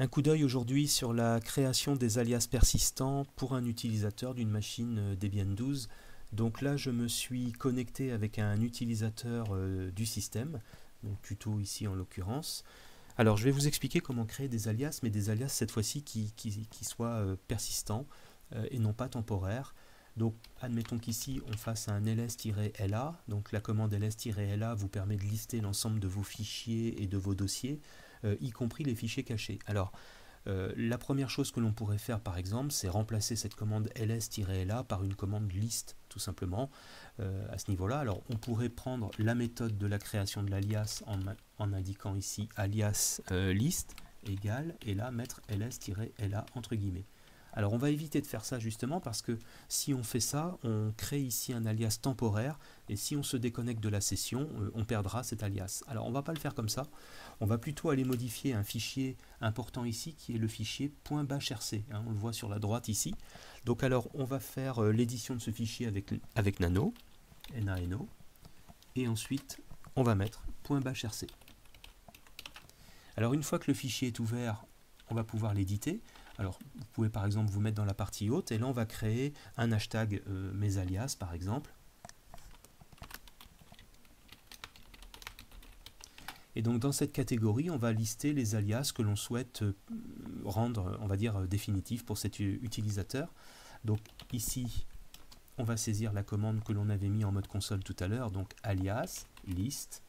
Un coup d'œil aujourd'hui sur la création des alias persistants pour un utilisateur d'une machine Debian 12. Donc là, je me suis connecté avec un utilisateur du système, donc tuto ici en l'occurrence. Alors je vais vous expliquer comment créer des alias, mais des alias cette fois-ci qui soient persistants et non pas temporaires. Donc admettons qu'ici on fasse un ls-la, donc la commande ls-la vous permet de lister l'ensemble de vos fichiers et de vos dossiers, y compris les fichiers cachés. Alors la première chose que l'on pourrait faire par exemple, c'est remplacer cette commande ls-la par une commande list tout simplement à ce niveau-là. Alors on pourrait prendre la méthode de la création de l'alias en indiquant ici alias list égale et là mettre ls-la entre guillemets. Alors on va éviter de faire ça justement parce que si on fait ça, on crée ici un alias temporaire et si on se déconnecte de la session, on perdra cet alias. Alors on ne va pas le faire comme ça, on va plutôt aller modifier un fichier important ici qui est le fichier .bashrc, hein, on le voit sur la droite ici. Donc alors on va faire l'édition de ce fichier avec nano, nano, et ensuite on va mettre .bashrc. Alors une fois que le fichier est ouvert, on va pouvoir l'éditer. Alors, vous pouvez par exemple vous mettre dans la partie haute et là on va créer un hashtag mes alias par exemple. Et donc dans cette catégorie, on va lister les alias que l'on souhaite rendre, on va dire, définitifs pour cet utilisateur. Donc ici, on va saisir la commande que l'on avait mis en mode console tout à l'heure, donc alias list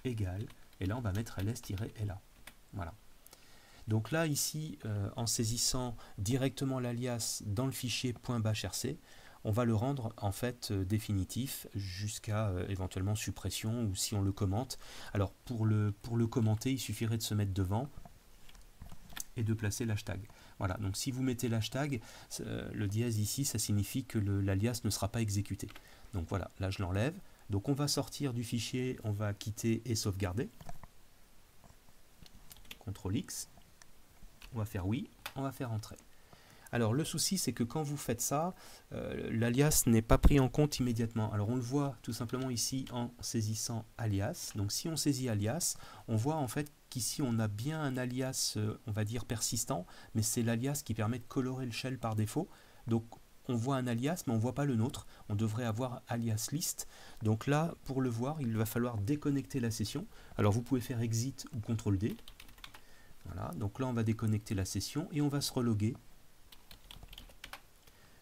égale, et là on va mettre ls-la. Voilà. Donc là, ici, en saisissant directement l'alias dans le fichier .bashrc, on va le rendre en fait définitif jusqu'à éventuellement suppression ou si on le commente. Alors pour le commenter, il suffirait de se mettre devant et de placer l'hashtag. Voilà, donc si vous mettez l'hashtag, le dièse ici, ça signifie que l'alias ne sera pas exécuté. Donc voilà, là je l'enlève. Donc on va sortir du fichier, on va quitter et sauvegarder. CTRL X. On va faire oui, on va faire entrer. Alors le souci c'est que quand vous faites ça, l'alias n'est pas pris en compte immédiatement. Alors on le voit tout simplement ici en saisissant alias. Donc si on saisit alias, on voit en fait qu'ici on a bien un alias, on va dire persistant, mais c'est l'alias qui permet de colorer le shell par défaut. Donc on voit un alias mais on ne voit pas le nôtre. On devrait avoir alias list. Donc là, pour le voir, il va falloir déconnecter la session. Alors vous pouvez faire exit ou CTRL D. Voilà, donc là on va déconnecter la session et on va se reloguer.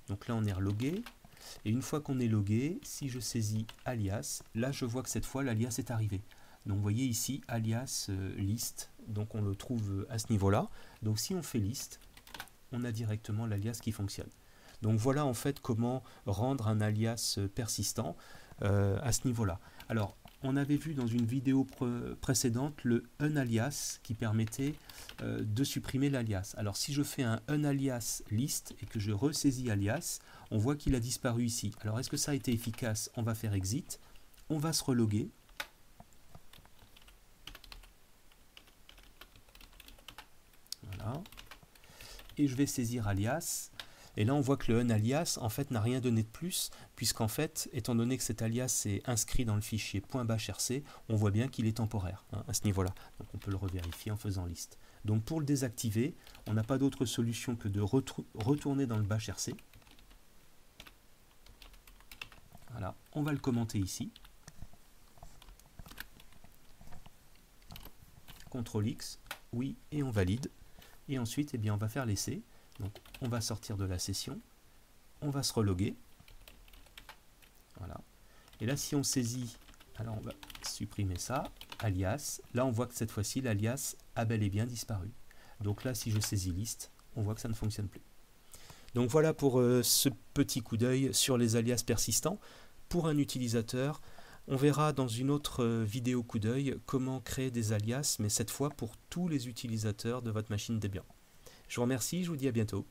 Donc là on est relogué. Et une fois qu'on est logué, si je saisis alias, là je vois que cette fois l'alias est arrivé. Donc vous voyez ici alias list, donc on le trouve à ce niveau-là. Donc si on fait list, on a directement l'alias qui fonctionne. Donc voilà en fait comment rendre un alias persistant à ce niveau-là. Alors on avait vu dans une vidéo précédente le unalias qui permettait de supprimer l'alias. Alors si je fais un unalias list et que je ressaisis alias, on voit qu'il a disparu ici. Alors est-ce que ça a été efficace? On va faire exit, on va se reloguer. Voilà. Et je vais saisir alias. Et là, on voit que le unalias en fait n'a rien donné de plus, puisqu'en fait, étant donné que cet alias est inscrit dans le fichier .bashrc, on voit bien qu'il est temporaire hein, à ce niveau-là. Donc on peut le revérifier en faisant list. Donc pour le désactiver, on n'a pas d'autre solution que de retourner dans le bashrc. Voilà, on va le commenter ici. CTRL X, oui, et on valide. Et ensuite, eh bien, on va faire l'essai. Donc on va sortir de la session, on va se reloguer, voilà. Et là si on saisit, alors on va supprimer ça, alias, là on voit que cette fois-ci l'alias a bel et bien disparu. Donc là si je saisis list, on voit que ça ne fonctionne plus. Donc voilà pour ce petit coup d'œil sur les alias persistants. Pour un utilisateur, on verra dans une autre vidéo coup d'œil comment créer des alias, mais cette fois pour tous les utilisateurs de votre machine Debian. Je vous remercie, je vous dis à bientôt.